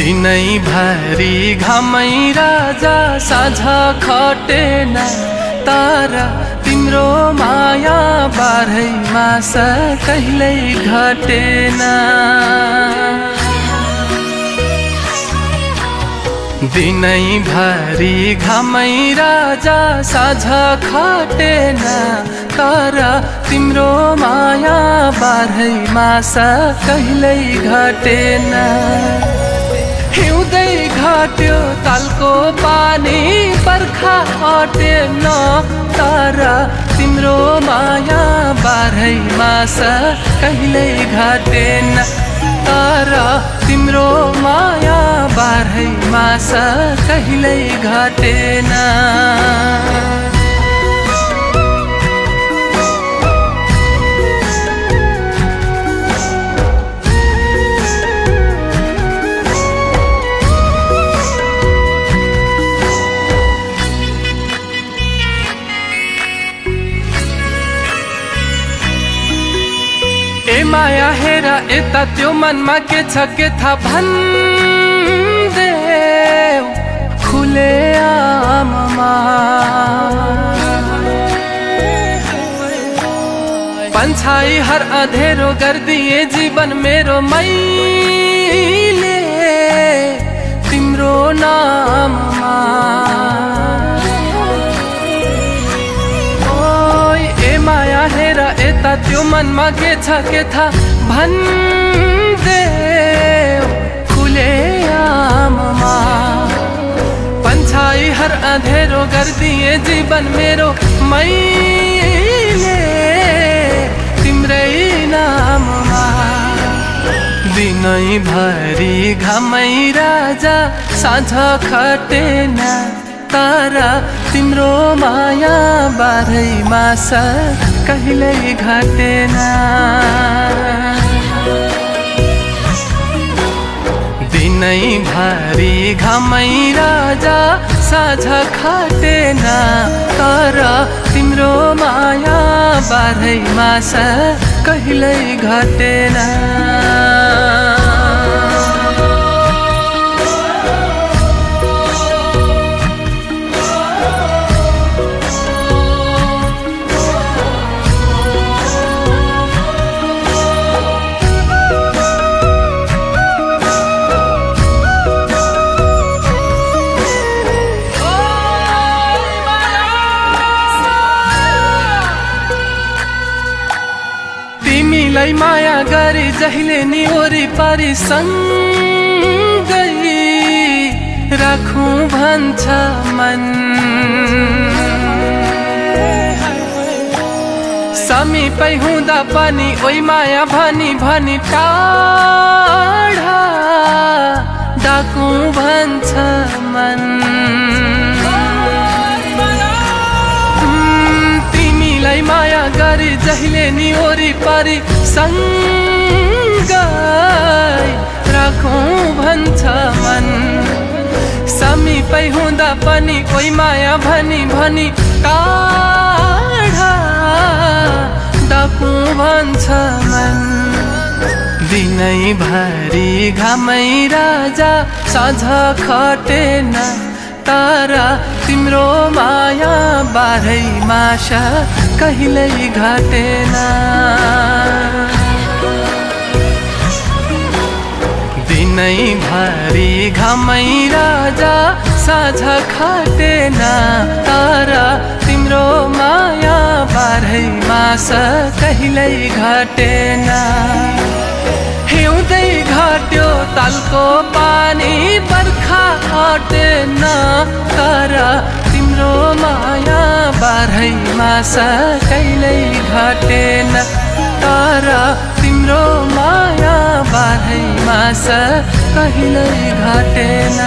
दिनैभरि घामै राजा साँझ खटेन तर तिम्रो माया बाह्रै मास कहिल्यै घटेन। दिनैभरि घामै राजा साँझ खटेन तर तिम्रो माया बाह्रै मास कहिल्यै घटेन। हिउँदै घट्यो तालको पानी बर्खा हटेन तर तिम्रो माया बाह्रै मास कहिल्यै घटेन। तर तिम्रो माया बाह्रै मास कहिल्यै घटेन। ए माया हेर यता त्यो मनमा के छ के थाहा भन्देऊ खुले आममा। पन्छाई हर अँधेरो गरिदिए जीवन मेरो मैले तिम्रो नाममा। माया हेर यता त्यो मनमा के छ के थाहा भन्देऊ खुले आममा। पन्छाई हर अँधेरो गरिदिए जीवन मेरो मैले तिम्रै नाममा। दिनैभरि घामै राजा साँझ खटेन तर तिम्रो माया बाह्रै मास कहिल्यै घटेन। दिनैभरि घामै राजा साँझ खटेन तर तिम्रो माया बाह्रै मास कहिल्यै घटेन। तिमीलाई माया गरी जहिले नि वरिपरि सँगै राखौँ भन्छ मन। समीपै हुँदा पनि ओइ माया भनी भनी टाढा डाकौँ भन्छ मन। तिमीलाई माया गरी जहिले नि वरिपरि सँगै राखौँ भन्छ मन। समीपै हुँदा पनि कोही माया भनी भनी टाढा डाकौँ भन्छ मन। दिनैभरि घामै राजा साँझ खटेन तर तिम्रो माया बाह्रै मास कहिल्यै घटेन। दिनैभरि घामै राजा साँझ खटेन तर तिम्रो माया बाह्रै मास कहिल्यै घटेन। हिउँदै घट्यो तालको पानी बर्खा हटेन तर तिम्रो माया बाह्रै मास कहिल्यै घटेन। तर तिम्रो माया बाह्रै मास कहिल्यै घटेन।